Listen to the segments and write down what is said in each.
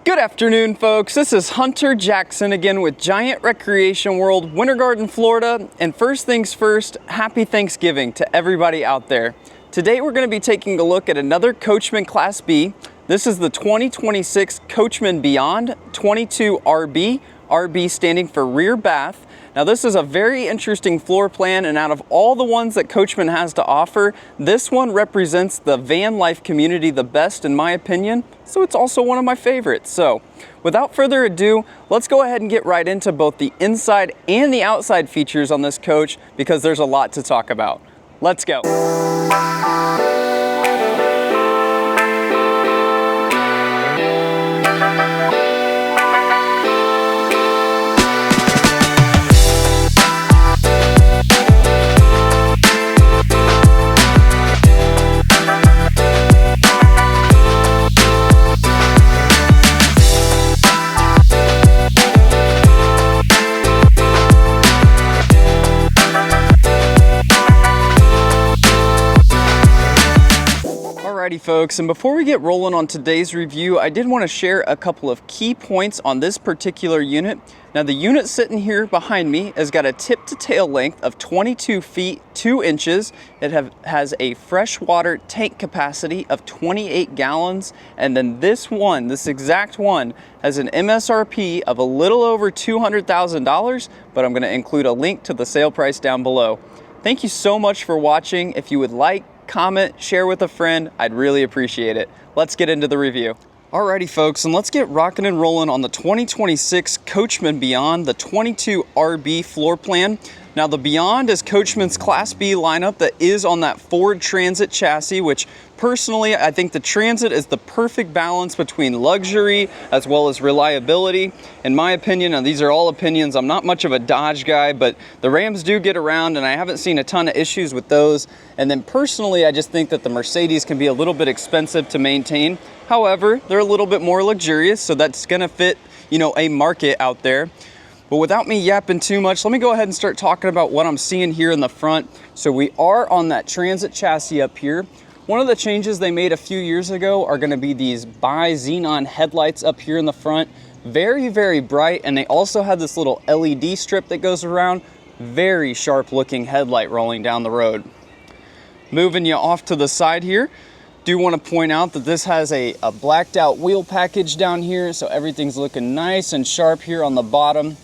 Good afternoon, folks. This is Hunter Jackson again with Giant Recreation World, Winter Garden, Florida. And first things first, happy Thanksgiving to everybody out there. Today we're going to be taking a look at another Coachmen Class B. This is the 2026 Coachmen Beyond 22RB, RB standing for rear bath. Now this is a very interesting floor plan, and out of all the ones that Coachmen has to offer, this one represents the van life community the best in my opinion, so it's also one of my favorites. So without further ado, let's go ahead and get right into both the inside and the outside features on this coach because there's a lot to talk about. Let's go. Alrighty folks, and before we get rolling on today's review, I did want to share a couple of key points on this particular unit. Now the unit sitting here behind me has got a tip to tail length of 22 feet 2 inches. It has a freshwater tank capacity of 28 gallons, and then this exact one has an MSRP of a little over $200,000, but I'm going to include a link to the sale price down below. Thank you so much for watching. If you would like, comment, share with a friend, I'd really appreciate it. Let's get into the review. Alrighty folks, and let's get rocking and rolling on the 2026 Coachmen Beyond, the 22RB floor plan. Now the Beyond is Coachmen's Class B lineup that is on that Ford Transit chassis, which personally I think the Transit is the perfect balance between luxury as well as reliability. In my opinion, and these are all opinions, I'm not much of a Dodge guy, but the Rams do get around and I haven't seen a ton of issues with those. And then personally, I just think that the Mercedes can be a little bit expensive to maintain. However, they're a little bit more luxurious, so that's gonna fit, a market out there. But without me yapping too much, let me go ahead and start talking about what I'm seeing here in the front. So we are on that Transit chassis up here. One of the changes they made a few years ago are gonna be these bi-xenon headlights up here in the front. Very, very bright, and they also have this little LED strip that goes around. Very sharp looking headlight rolling down the road. Moving you off to the side here, do want to point out that this has a blacked out wheel package down here, so everything's looking nice and sharp here on the bottom.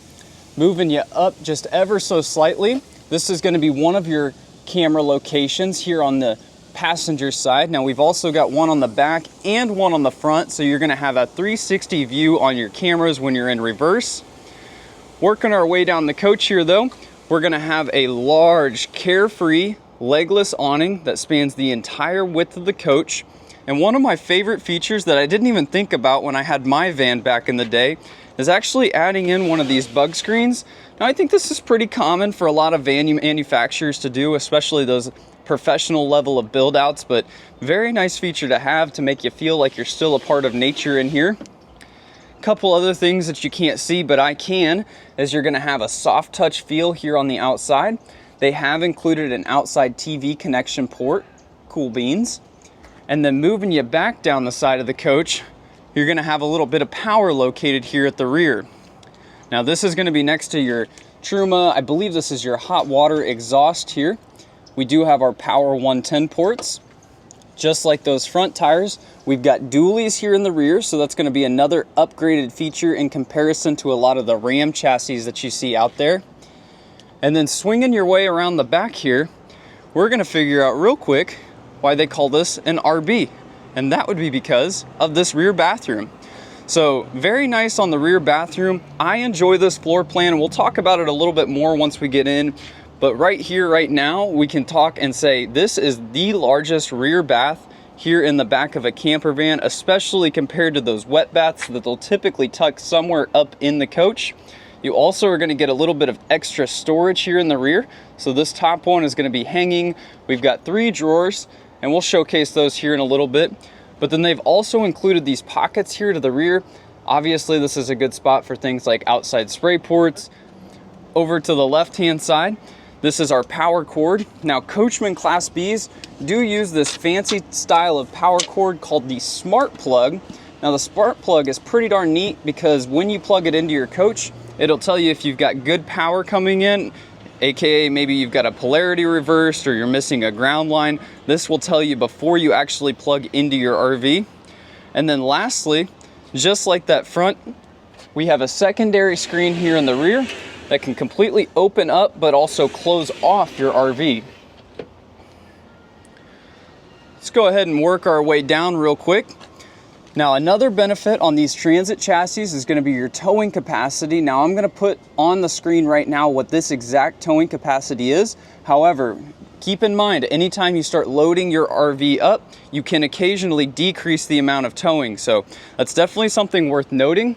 Moving you up just ever so slightly, this is going to be one of your camera locations here on the passenger side. Now we've also got one on the back and one on the front, so you're going to have a 360 view on your cameras when you're in reverse. Working our way down the coach here though, we're going to have a large carefree legless awning that spans the entire width of the coach. And one of my favorite features that I didn't even think about when I had my van back in the day is actually adding in one of these bug screens. Now I think this is pretty common for a lot of van manufacturers to do, especially those professional level of build outs, but very nice feature to have to make you feel like you're still a part of nature in here. A couple other things that you can't see but I can is you're going to have a soft touch feel here on the outside. They have included an outside TV connection port, cool beans. And then moving you back down the side of the coach, you're gonna have a little bit of power located here at the rear. Now this is gonna be next to your Truma. I believe this is your hot water exhaust here. We do have our power 110 ports. Just like those front tires, we've got dualies here in the rear, so that's gonna be another upgraded feature in comparison to a lot of the Ram chassis that you see out there. And then swinging your way around the back here, we're gonna figure out real quick why they call this an RB. And that would be because of this rear bathroom. So very nice on the rear bathroom. I enjoy this floor plan, and we'll talk about it a little bit more once we get in. But right here, right now, we can talk and say this is the largest rear bath here in the back of a camper van, especially compared to those wet baths that they'll typically tuck somewhere up in the coach. You also are going to get a little bit of extra storage here in the rear. So this top one is going to be hanging. We've got 3 drawers, and we'll showcase those here in a little bit. But then they've also included these pockets here to the rear. Obviously, this is a good spot for things like outside spray ports. Over to the left-hand side, this is our power cord. Now, Coachmen Class Bs do use this fancy style of power cord called the Smart Plug. Now the spark plug is pretty darn neat because when you plug it into your coach, it'll tell you if you've got good power coming in, aka maybe you've got a polarity reversed or you're missing a ground line. This will tell you before you actually plug into your RV. And then lastly, just like that front, we have a secondary screen here in the rear that can completely open up but also close off your RV. Let's go ahead and work our way down real quick. Now another benefit on these Transit chassis is going to be your towing capacity. Now I'm going to put on the screen right now what this exact towing capacity is. However, keep in mind, anytime you start loading your RV up, you can occasionally decrease the amount of towing. So that's definitely something worth noting.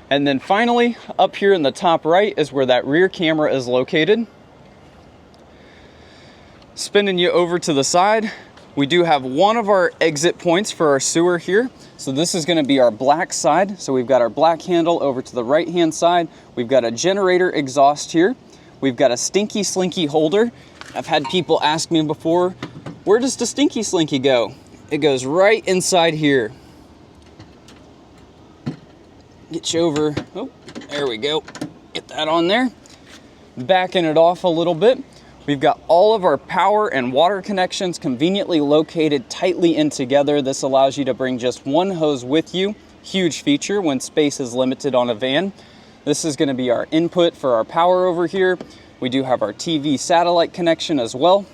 And then finally, up here in the top right is where that rear camera is located. Spinning you over to the side, we do have one of our exit points for our sewer here. So this is going to be our black side. So we've got our black handle over to the right hand side. We've got a generator exhaust here. We've got a stinky slinky holder. I've had people ask me before, where does the stinky slinky go? It goes right inside here. Get you over, oh, there we go. Get that on there. Backing it off a little bit. We've got all of our power and water connections conveniently located tightly in together. This allows you to bring just one hose with you. Huge feature when space is limited on a van. This is going to be our input for our power over here. We do have our TV satellite connection as well.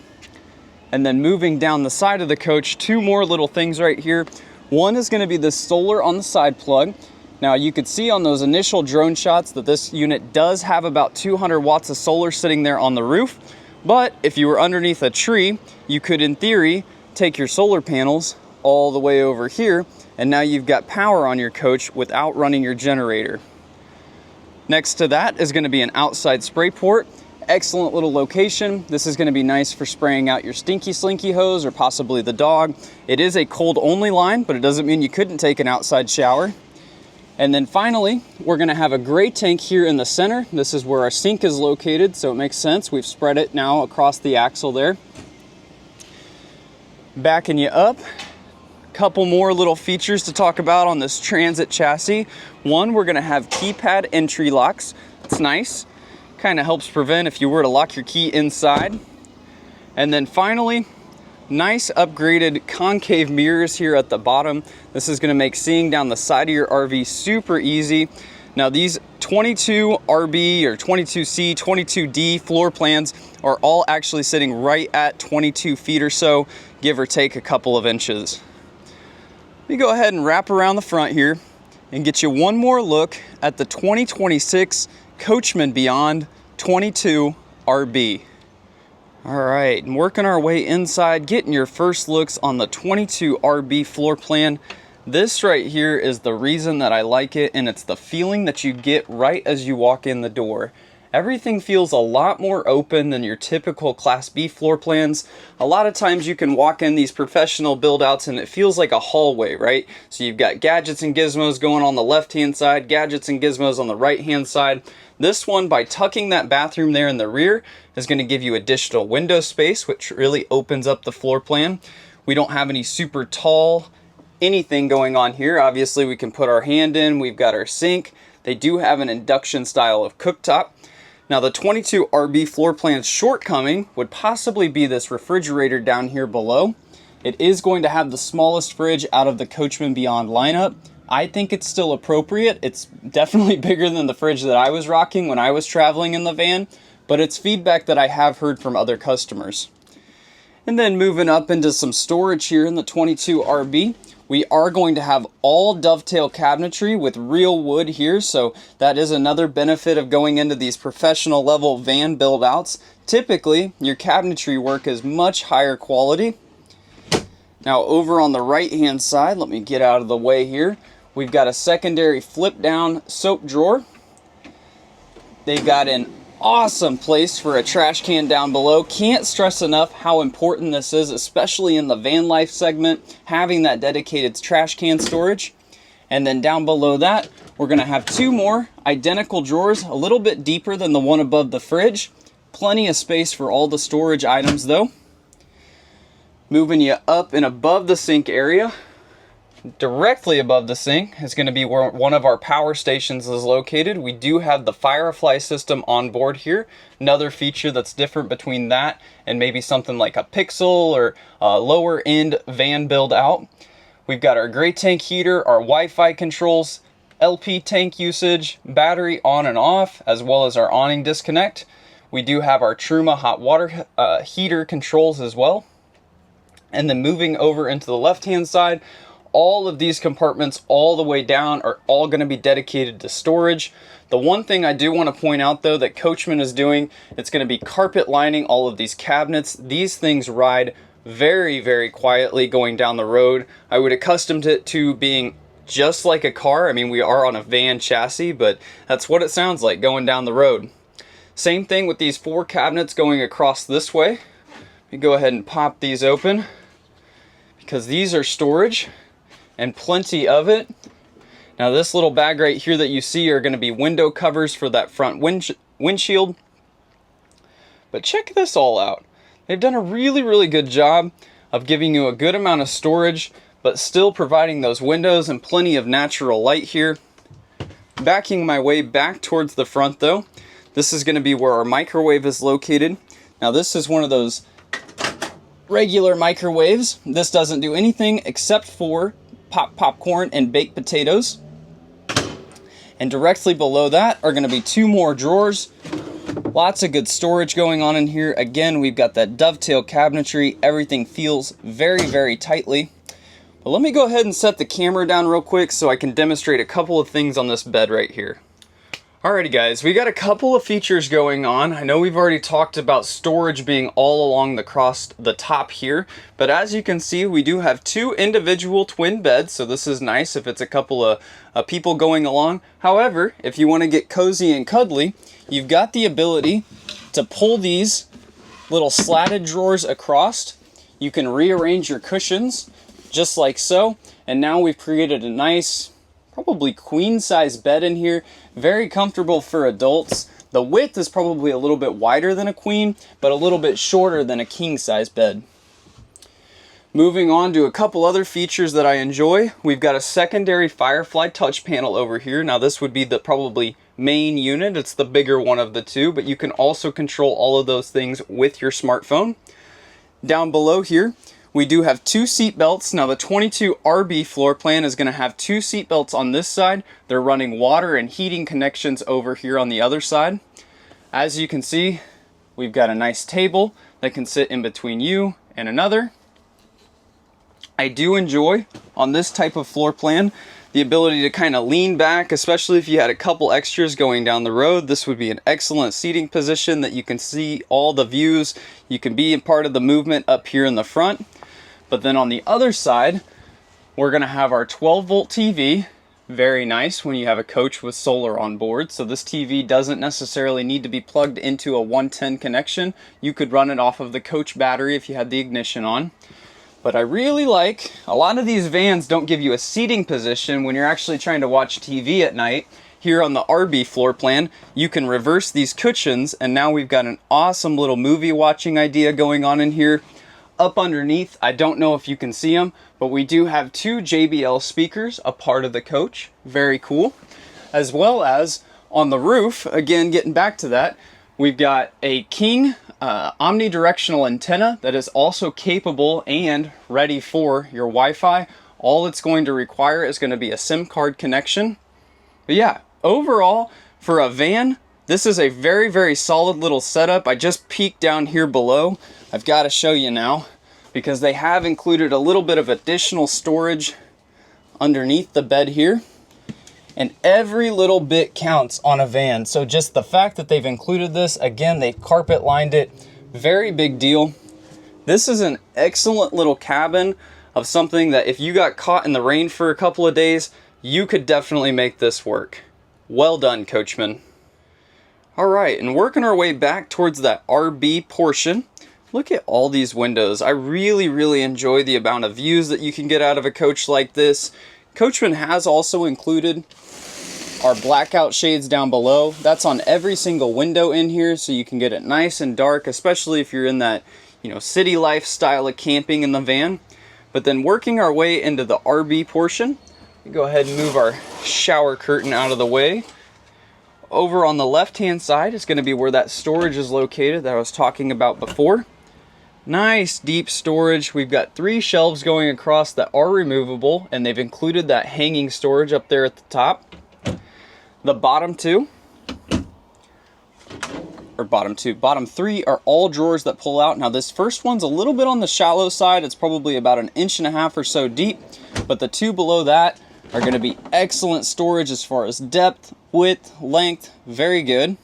And then moving down the side of the coach, two more little things right here. One is going to be the solar on the side plug. Now you could see on those initial drone shots that this unit does have about 200 watts of solar sitting there on the roof. But if you were underneath a tree, you could, in theory, take your solar panels all the way over here, and now you've got power on your coach without running your generator. Next to that is going to be an outside spray port. Excellent little location. This is going to be nice for spraying out your stinky slinky hose or possibly the dog. It is a cold only line, but it doesn't mean you couldn't take an outside shower. And then finally, we're going to have a gray tank here in the center. This is where our sink is located, so it makes sense. We've spread it now across the axle there. Backing you up, a couple more little features to talk about on this Transit chassis. One, we're going to have keypad entry locks. It's nice. Kind of helps prevent if you were to lock your key inside. And then finally, nice upgraded concave mirrors here at the bottom. This is going to make seeing down the side of your RV super easy. Now these 22RB or 22C, 22D floor plans are all actually sitting right at 22 feet or so, give or take a couple of inches. Let me go ahead and wrap around the front here and get you one more look at the 2026 Coachmen Beyond 22RB. All right, and working our way inside, getting your first looks on the 22RB floor plan. This right here is the reason that I like it, and it's the feeling that you get right as you walk in the door. Everything feels a lot more open than your typical Class B floor plans. A lot of times you can walk in these professional build outs and it feels like a hallway, right? So you've got gadgets and gizmos going on the left-hand side, gadgets and gizmos on the right-hand side. This one, by tucking that bathroom there in the rear, is going to give you additional window space, which really opens up the floor plan. We don't have any super tall anything going on here. Obviously, we can put our hand in. We've got our sink. They do have an induction style of cooktop. Now, the 22RB floor plan's shortcoming would possibly be this refrigerator down here below. It is going to have the smallest fridge out of the Coachmen Beyond lineup. I think it's still appropriate. It's definitely bigger than the fridge that I was rocking when I was traveling in the van, but it's feedback that I have heard from other customers. And then moving up into some storage here in the 22RB, we are going to have all dovetail cabinetry with real wood here, so that is another benefit of going into these professional level van build outs. Typically, your cabinetry work is much higher quality. Now over on the right hand side, let me get out of the way here, we've got a secondary flip down soap drawer. They've got an awesome place for a trash can down below. Can't stress enough how important this is, especially in the van life segment, having that dedicated trash can storage. And then down below that, we're going to have two more identical drawers, a little bit deeper than the one above the fridge. Plenty of space for all the storage items though. Moving you up and above the sink area, Directly above the sink is going to be where one of our power stations is located. We do have the Firefly system on board here. Another feature that's different between that and maybe something like a Pixel or a lower end van build out. We've got our gray tank heater, our Wi-Fi controls, LP tank usage, battery on and off, as well as our awning disconnect. We do have our Truma hot water heater controls as well. And then moving over into the left-hand side, all of these compartments all the way down are all going to be dedicated to storage. The one thing I do want to point out though that Coachmen is doing, it's going to be carpet lining all of these cabinets. These things ride very, very quietly going down the road. I would accustom it to being just like a car. I mean, we are on a van chassis, but that's what it sounds like going down the road. Same thing with these 4 cabinets going across this way. Let me go ahead and pop these open because these are storage. And plenty of it. Now this little bag right here that you see are going to be window covers for that front windshield. But check this all out. They've done a really, really good job of giving you a good amount of storage, but still providing those windows and plenty of natural light here. Backing my way back towards the front though, this is going to be where our microwave is located. Now this is one of those regular microwaves. This doesn't do anything except for pop popcorn and baked potatoes. And directly below that are going to be 2 more drawers. Lots of good storage going on in here. Again, we've got that dovetail cabinetry. Everything feels very, very tightly. But let me go ahead and set the camera down real quick so I can demonstrate a couple of things on this bed right here. Alrighty guys, we got a couple of features going on. I know we've already talked about storage being all along the top here, but as you can see, we do have 2 individual twin beds, so this is nice if it's a couple of people going along. However, if you want to get cozy and cuddly, you've got the ability to pull these little slatted drawers across. You can rearrange your cushions just like so, and now we've created a nice, probably queen size bed in here. Very comfortable for adults. The width is probably a little bit wider than a queen, but a little bit shorter than a king size bed. Moving on to a couple other features that I enjoy. We've got a secondary Firefly touch panel over here. Now this would be the probably main unit. It's the bigger one of the 2, but you can also control all of those things with your smartphone. Down below here, we do have 2 seat belts. Now the 22 RB floor plan is going to have 2 seat belts on this side. They're running water and heating connections over here on the other side. As you can see, we've got a nice table that can sit in between you and another. I do enjoy on this type of floor plan the ability to kind of lean back, especially if you had a couple extras going down the road. This would be an excellent seating position that you can see all the views. You can be a part of the movement up here in the front. But then on the other side, we're going to have our 12-volt TV. Very nice when you have a coach with solar on board. So this TV doesn't necessarily need to be plugged into a 110 connection. You could run it off of the coach battery if you had the ignition on. But I really like, a lot of these vans don't give you a seating position when you're actually trying to watch TV at night. Here on the RB floor plan, you can reverse these cushions, and now we've got an awesome little movie watching idea going on in here. Up underneath, I don't know if you can see them, but we do have 2 JBL speakers, a part of the coach. Very cool. As well as on the roof, again, getting back to that, we've got a King omnidirectional antenna that is also capable and ready for your Wi-Fi. All it's going to require is going to be a SIM card connection. But yeah, overall, for a van, this is a very, very solid little setup. I just peeked down here below. I've got to show you now because they have included a little bit of additional storage underneath the bed here. And every little bit counts on a van. So just the fact that they've included this, again, they carpet lined it, very big deal. This is an excellent little cabin of something that if you got caught in the rain for a couple of days, you could definitely make this work. Well done, Coachmen. All right, and working our way back towards that RB portion, look at all these windows. I really, really enjoy the amount of views that you can get out of a coach like this. Coachmen has also included our blackout shades down below. That's on every single window in here, so you can get it nice and dark, especially if you're in that, city life style of camping in the van. But then working our way into the RB portion, we go ahead and move our shower curtain out of the way. Over on the left-hand side is going to be where that storage is located that I was talking about before. Nice deep storage. We've got 3 shelves going across that are removable, and they've included that hanging storage up there at the top. The bottom 3 are all drawers that pull out. Now this first one's a little bit on the shallow side. It's probably about 1.5 inches or so deep, but the 2 below that are going to be excellent storage as far as depth, width, length, very good.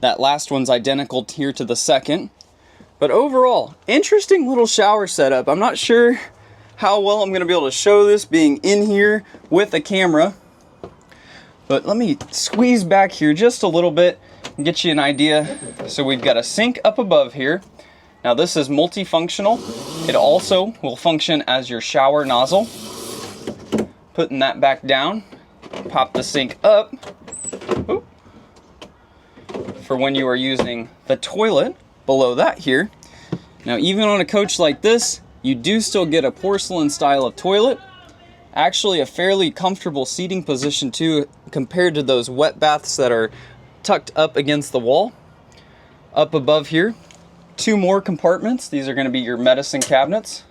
That last one's identical here to the second. But overall, interesting little shower setup. I'm not sure how well I'm going to be able to show this being in here with a camera. But let me squeeze back here just a little bit and get you an idea. So we've got a sink up above here. Now this is multifunctional. It also will function as your shower nozzle. Putting that back down, pop the sink up. Oop. For when you are using the toilet below that here. Now even on a coach like this, you do still get a porcelain style of toilet. Actually a fairly comfortable seating position too, compared to those wet baths that are tucked up against the wall. Up above here, 2 more compartments. These are going to be your medicine cabinets.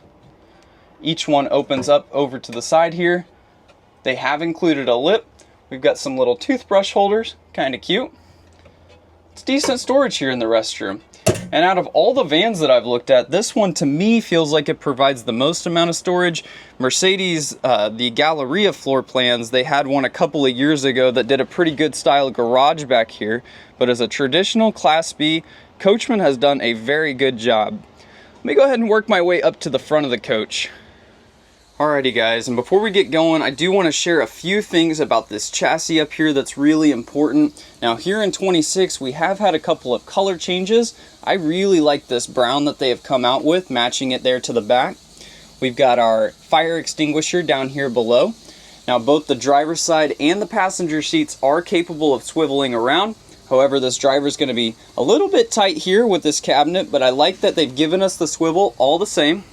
Each one opens up over to the side here. They have included a lip. We've got some little toothbrush holders, kind of cute. It's decent storage here in the restroom. And out of all the vans that I've looked at, this one to me feels like it provides the most amount of storage. Mercedes, the Galleria floor plans, they had one a couple of years ago that did a pretty good style garage back here. But as a traditional Class B, Coachmen has done a very good job. Let me go ahead and work my way up to the front of the coach. Alrighty guys, and before we get going, I do want to share a few things about this chassis up here that's really important. Now here in 26, we have had a couple of color changes. I really like this brown that they have come out with, matching it there to the back. We've got our fire extinguisher down here below. Now both the driver's side and the passenger seats are capable of swiveling around. However, this driver is going to be a little bit tight here with this cabinet, but I like that they've given us the swivel all the same.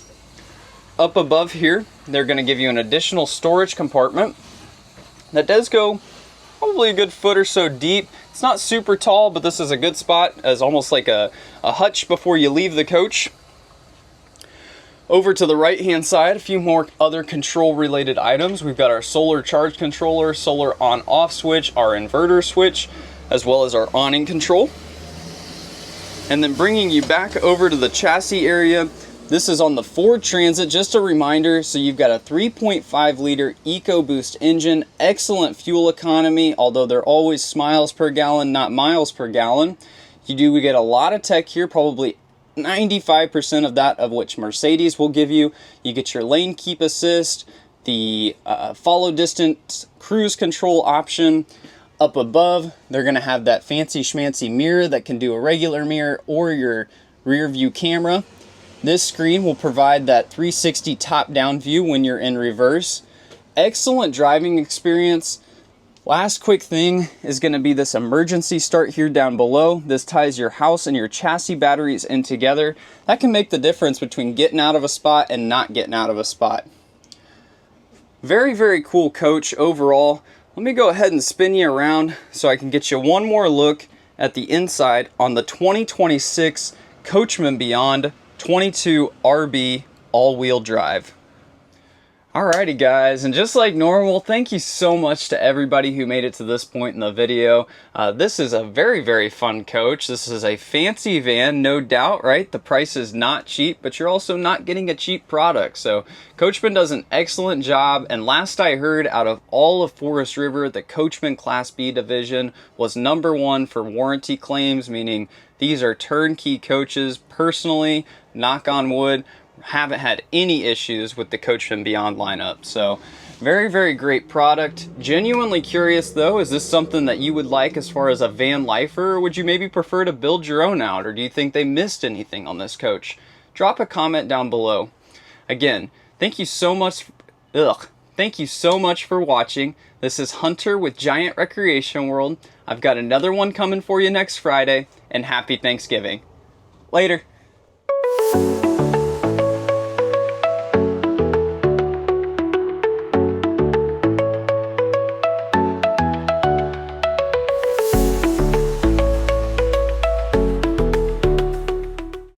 Up above here, they're going to give you an additional storage compartment that does go probably a good foot or so deep. It's not super tall, but this is a good spot as almost like a hutch before you leave the coach. Over to the right hand side, a few more other control related items. We've got our solar charge controller, solar on off switch, our inverter switch, as well as our awning control. And then bringing you back over to the chassis area, this is on the Ford Transit, just a reminder. So you've got a 3.5 liter EcoBoost engine, excellent fuel economy, although they're always miles per gallon, not miles per gallon. We get a lot of tech here, probably 95% of that of which Mercedes will give you. You get your lane keep assist, the follow distance cruise control option. Up above, they're going to have that fancy schmancy mirror that can do a regular mirror or your rear view camera. This screen will provide that 360 top-down view when you're in reverse. Excellent driving experience. Last quick thing is going to be this emergency start here down below. This ties your house and your chassis batteries in together. That can make the difference between getting out of a spot and not getting out of a spot. Very, very cool coach overall. Let me go ahead and spin you around so I can get you one more look at the inside on the 2026 Coachmen Beyond 22 RB all-wheel drive. Alrighty guys, and just like normal, thank you so much to everybody who made it to this point in the video. This is a very, very fun coach. This is a fancy van, no doubt, right? The price is not cheap, but you're also not getting a cheap product. So Coachmen does an excellent job, and last I heard, out of all of Forest River, the Coachmen Class B division was #1 for warranty claims, meaning these are turnkey coaches. Personally, knock on wood, haven't had any issues with the Coachmen Beyond lineup. So very, very great product. Genuinely curious though, is this something that you would like as far as a van lifer, or would you maybe prefer to build your own out, or do you think they missed anything on this coach? Drop a comment down below. Again, thank you so much for watching. This is Hunter with Giant Recreation World. I've got another one coming for you next Friday, and happy Thanksgiving. Later.